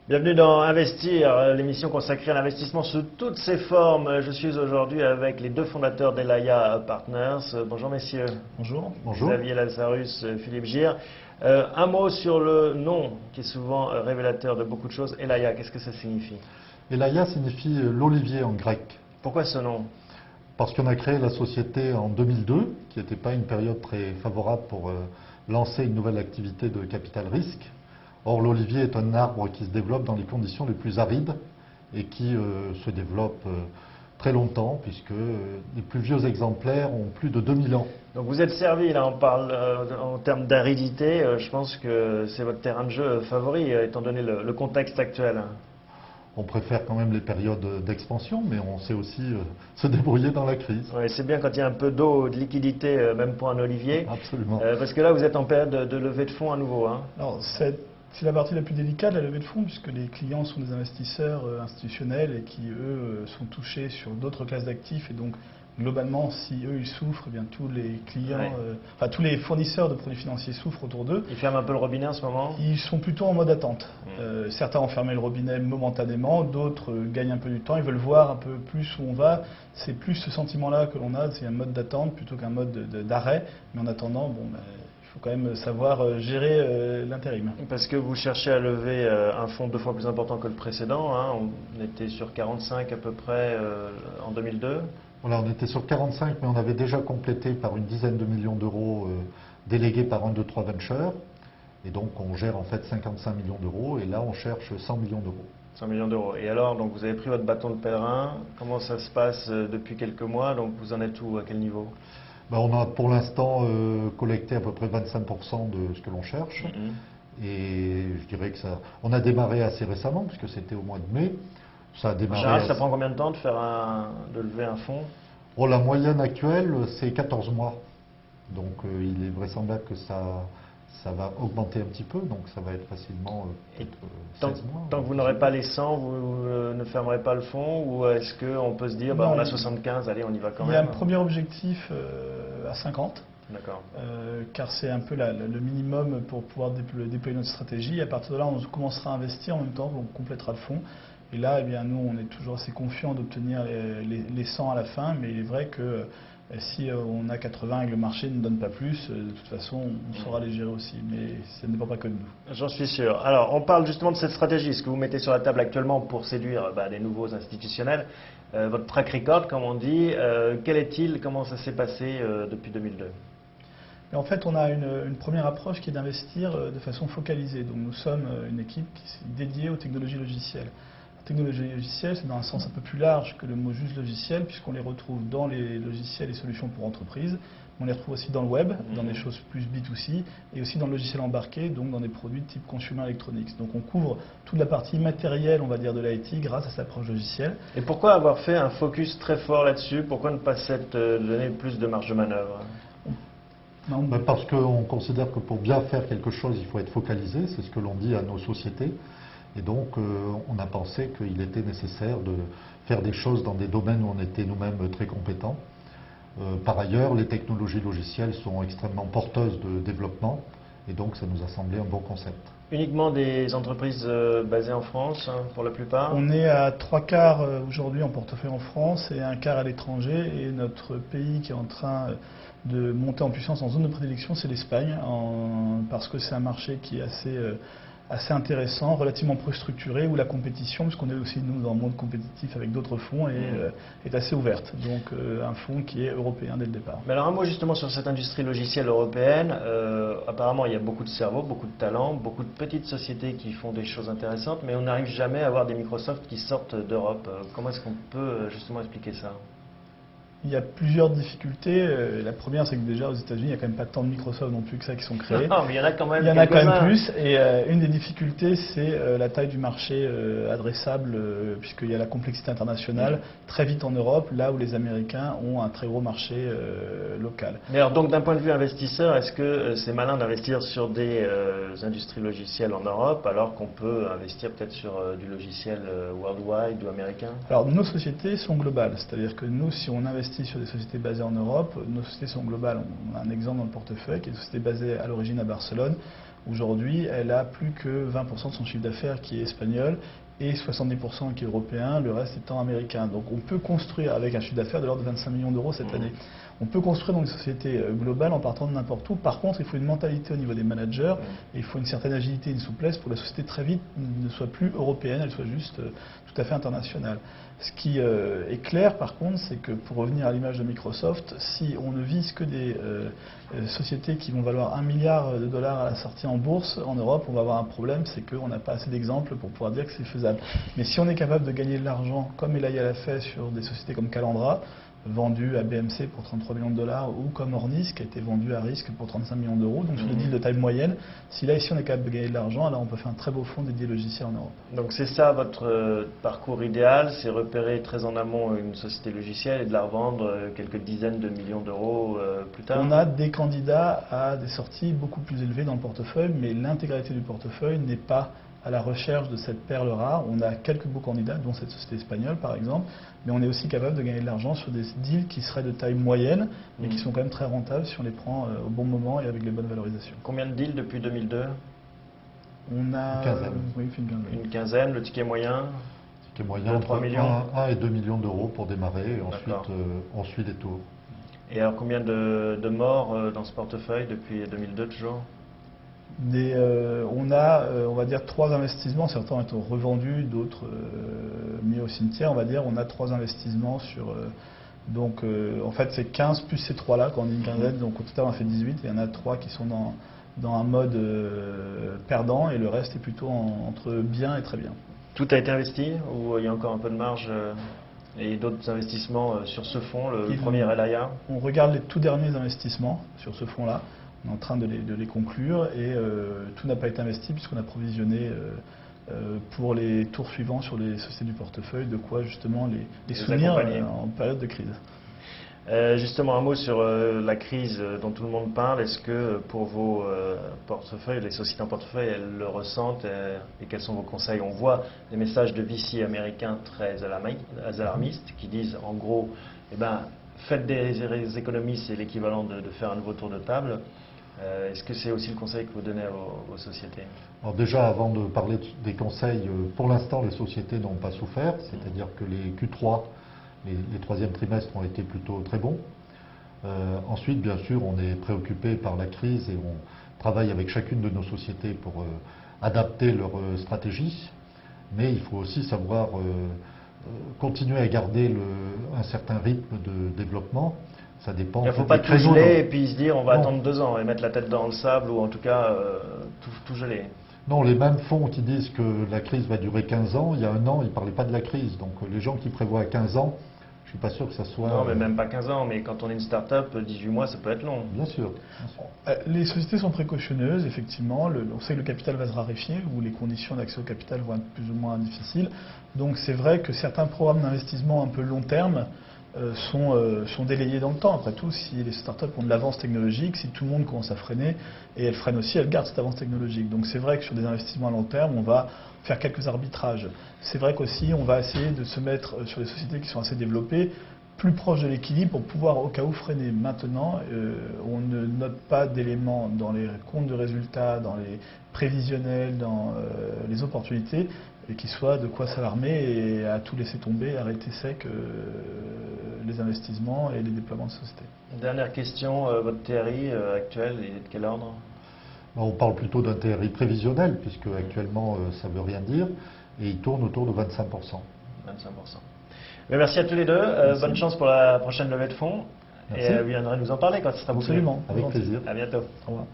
Bienvenue dans Investir, l'émission consacrée à l'investissement sous toutes ses formes. Je suis aujourd'hui avec les deux fondateurs d'Elaya Partners. Bonjour messieurs. Bonjour. Bonjour. Xavier Lazarus, Philippe Gir. Un mot sur le nom qui est souvent révélateur de beaucoup de choses. Elaya, qu'est-ce que ça signifie? Elaya signifie l'olivier en grec. Pourquoi ce nom? Parce qu'on a créé la société en 2002, qui n'était pas une période très favorable pour lancer une nouvelle activité de capital risque. Or, l'olivier est un arbre qui se développe dans les conditions les plus arides et qui se développe très longtemps, puisque les plus vieux exemplaires ont plus de 2000 ans. Donc vous êtes servi, là on parle en termes d'aridité, je pense que c'est votre terrain de jeu favori, étant donné le contexte actuel. On préfère quand même les périodes d'expansion, mais on sait aussi se débrouiller dans la crise. Ouais, c'est bien quand il y a un peu d'eau, de liquidité, même pour un olivier. Absolument. Parce que là, vous êtes en période de levée de fonds à nouveau. Hein. Alors, c'est la partie la plus délicate, la levée de fonds, puisque les clients sont des investisseurs institutionnels et qui, eux, sont touchés sur d'autres classes d'actifs. Et donc, globalement, si eux, ils souffrent, eh bien, tous les clients, Ouais. tous les fournisseurs de produits financiers souffrent autour d'eux. Ils ferment un peu le robinet en ce moment. Ils sont plutôt en mode attente. Certains ont fermé le robinet momentanément, d'autres gagnent un peu du temps, ils veulent voir un peu plus où on va. C'est plus ce sentiment-là que l'on a, c'est un mode d'attente plutôt qu'un mode d'arrêt. Mais en attendant, il faut quand même savoir gérer l'intérim. Parce que vous cherchez à lever un fonds 2 fois plus important que le précédent. Hein. On était sur 45 à peu près en 2002. Voilà, on était sur 45, mais on avait déjà complété par une dizaine de millions d'euros délégués par 1, 2, 3 Ventures. Et donc on gère en fait 55 millions d'euros et là on cherche 100 millions d'euros. 100 millions d'euros. Et alors, donc vous avez pris votre bâton de pèlerin. Comment ça se passe depuis quelques mois? Donc vous en êtes où? À quel niveau? On a pour l'instant collecté à peu près 25% de ce que l'on cherche. Et je dirais que ça, on a démarré assez récemment, puisque c'était au mois de mai. Ça a En démarré. général, ça prend combien de temps de lever un fonds? La moyenne actuelle, c'est 14 mois. Donc il est vraisemblable que ça va augmenter un petit peu, donc ça va être facilement peut-être 16 mois. Tant que vous n'aurez pas les 100, vous ne fermerez pas le fonds? Ou est-ce qu'on peut se dire, Non, on a 75, allez, on y va quand Il y a même? un premier objectif à 50. D'accord. Car c'est un peu le minimum pour pouvoir déployer notre stratégie. Et à partir de là, on commencera à investir en même temps, on complétera le fonds. Et là, eh bien, nous, on est toujours assez confiants d'obtenir les 100 à la fin, mais il est vrai que si on a 80 et que le marché ne donne pas plus, de toute façon, on saura les gérer aussi. Mais ça ne dépend pas que de nous. J'en suis sûr. Alors, on parle justement de cette stratégie, ce que vous mettez sur la table actuellement pour séduire des nouveaux institutionnels. Votre track record, comme on dit, quel est-il? Comment ça s'est passé depuis 2002? Et en fait, on a une première approche qui est d'investir de façon focalisée. Donc, nous sommes une équipe qui est dédiée aux technologies logicielles. La technologie logicielle, c'est dans un sens un peu plus large que le mot juste logiciel, puisqu'on les retrouve dans les logiciels et solutions pour entreprises. On les retrouve aussi dans le web, dans des choses plus B2C, et aussi dans le logiciel embarqué, donc dans des produits de type consumer electronics. Donc on couvre toute la partie matérielle, on va dire, de l'IT grâce à cette approche logicielle. Et pourquoi avoir fait un focus très fort là-dessus? Pourquoi ne pas donner plus de marge de manœuvre? Parce qu'on considère que pour bien faire quelque chose, il faut être focalisé, c'est ce que l'on dit à nos sociétés. Et donc, on a pensé qu'il était nécessaire de faire des choses dans des domaines où on était nous-mêmes très compétents. Par ailleurs, les technologies logicielles sont extrêmement porteuses de développement, et donc ça nous a semblé un bon concept. Uniquement des entreprises basées en France, hein, pour la plupart? On est à 3/4 aujourd'hui en portefeuille en France et 1/4 à l'étranger. Et notre pays qui est en train de monter en puissance en zone de prédilection, c'est l'Espagne, parce que c'est un marché qui est assez intéressant, relativement peu structuré, où la compétition, puisqu'on est aussi nous dans le monde compétitif avec d'autres fonds, est assez ouverte. Donc un fonds qui est européen dès le départ. Mais alors un mot justement sur cette industrie logicielle européenne. Apparemment il y a beaucoup de cerveaux, beaucoup de talents, beaucoup de petites sociétés qui font des choses intéressantes, mais on n'arrive jamais à avoir des Microsoft qui sortent d'Europe. Comment est-ce qu'on peut justement expliquer ça? Il y a plusieurs difficultés. La première, c'est que déjà aux États-Unis, il n'y a quand même pas tant de Microsoft non plus que ça qui sont créés. Non, mais il y en a quand même. Il y en a quand même plus. Et une des difficultés, c'est la taille du marché adressable, puisqu'il y a la complexité internationale très vite en Europe, là où les Américains ont un très gros marché local. Mais alors, donc, d'un point de vue investisseur, est-ce que c'est malin d'investir sur des industries logicielles en Europe, alors qu'on peut investir peut-être sur du logiciel worldwide ou américain? Alors, nos sociétés sont globales. C'est-à-dire que nous, si on investit sur des sociétés basées en Europe, nos sociétés sont globales. On a un exemple dans le portefeuille qui est une société basée à l'origine à Barcelone. Aujourd'hui, elle a plus que 20% de son chiffre d'affaires qui est espagnol et 70% qui est européen, le reste étant américain. Donc on peut construire avec un chiffre d'affaires de l'ordre de 25 millions d'euros cette année. On peut construire dans des sociétés globales en partant de n'importe où. Par contre, il faut une mentalité au niveau des managers et il faut une certaine agilité, une souplesse pour que la société très vite ne soit plus européenne, elle soit juste tout à fait internationale. Ce qui est clair par contre, c'est que pour revenir à l'image de Microsoft, si on ne vise que des sociétés qui vont valoir 1 milliard de dollars à la sortie en bourse en Europe, on va avoir un problème, c'est qu'on n'a pas assez d'exemples pour pouvoir dire que c'est faisable. Mais si on est capable de gagner de l'argent, comme Elaya l'a fait sur des sociétés comme Calandra, vendu à BMC pour 33 millions de dollars, ou comme Ornis, qui a été vendu à risque pour 35 millions d'euros, donc sur des deals de taille moyenne. Si là, ici, on est capable de gagner de l'argent, alors on peut faire un très beau fonds dédié logiciel en Europe. Donc c'est ça votre parcours idéal, c'est repérer très en amont une société logicielle et de la revendre quelques dizaines de millions d'euros plus tard? On a des candidats à des sorties beaucoup plus élevées dans le portefeuille, mais l'intégralité du portefeuille n'est pas à la recherche de cette perle rare. On a quelques beaux candidats, dont cette société espagnole par exemple, mais on est aussi capable de gagner de l'argent sur des deals qui seraient de taille moyenne, mais qui sont quand même très rentables si on les prend au bon moment et avec les bonnes valorisations. Combien de deals depuis 2002? On a une quinzaine. Oui, une quinzaine. Une quinzaine, le ticket moyen? Le ticket moyen entre 1 et 2 millions d'euros pour démarrer, et ensuite on suit les tours. Et alors combien de morts dans ce portefeuille depuis 2002 toujours? On a, on va dire, 3 investissements, certains étant revendus, d'autres mis au cimetière, on va dire. On a 3 investissements sur... donc, en fait, c'est 15 plus ces 3-là, quand on dit une quinzaine, donc au total, on a fait 18, et il y en a 3 qui sont dans un mode perdant, et le reste est plutôt entre bien et très bien. Tout a été investi, ou il y a encore un peu de marge et d'autres investissements sur ce fonds, le premier Elaya? On regarde les tout derniers investissements sur ce fonds-là. On est en train de les conclure et tout n'a pas été investi puisqu'on a provisionné pour les tours suivants sur les sociétés du portefeuille, de quoi justement les soutenir en période de crise. Justement, un mot sur la crise dont tout le monde parle. Est-ce que pour vos portefeuilles, les sociétés en portefeuille, elles le ressentent et quels sont vos conseils? On voit des messages de VC américains très alarmistes qui disent en gros, faites des économies, c'est l'équivalent de faire un nouveau tour de table. Est-ce que c'est aussi le conseil que vous donnez aux sociétés? Alors déjà, avant de parler des conseils, pour l'instant, les sociétés n'ont pas souffert, c'est-à-dire que les Q3, les troisièmes trimestres ont été plutôt très bons. Ensuite, bien sûr, on est préoccupé par la crise et on travaille avec chacune de nos sociétés pour adapter leur stratégie, mais il faut aussi savoir continuer à garder un certain rythme de développement. Ça dépend. Il ne faut pas tout geler et puis se dire on va attendre 2 ans et mettre la tête dans le sable ou en tout cas tout geler. Non, les mêmes fonds qui disent que la crise va durer 15 ans, il y a 1 an, ils ne parlaient pas de la crise. Donc les gens qui prévoient 15 ans, je ne suis pas sûr que ça soit... Non, mais même pas 15 ans, mais quand on est une start-up, 18 mois, ça peut être long. Bien sûr. Les sociétés sont précautionneuses, effectivement. On sait que le capital va se raréfier, ou les conditions d'accès au capital vont être plus ou moins difficiles. Donc c'est vrai que certains programmes d'investissement un peu long terme sont délayés dans le temps. Après tout, si les startups ont de l'avance technologique, si tout le monde commence à freiner, et elles freinent aussi, elles gardent cette avance technologique. Donc c'est vrai que sur des investissements à long terme, on va faire quelques arbitrages. C'est vrai qu'aussi, on va essayer de se mettre sur des sociétés qui sont assez développées, plus proches de l'équilibre pour pouvoir au cas où freiner. Maintenant, on ne note pas d'éléments dans les comptes de résultats, dans les prévisionnels, dans les opportunités, et qui soit de quoi s'alarmer et à tout laisser tomber, arrêter sec les investissements et les déploiements de sociétés. Dernière question, votre TRI actuel, il est de quel ordre? On parle plutôt d'un TRI prévisionnel, puisque actuellement ça ne veut rien dire, et il tourne autour de 25%. 25%. Mais merci à tous les deux, bonne chance pour la prochaine levée de fonds, merci. Et vous viendrez nous en parler quand ce sera bouclé. Absolument, avec plaisir. À bientôt. Au revoir.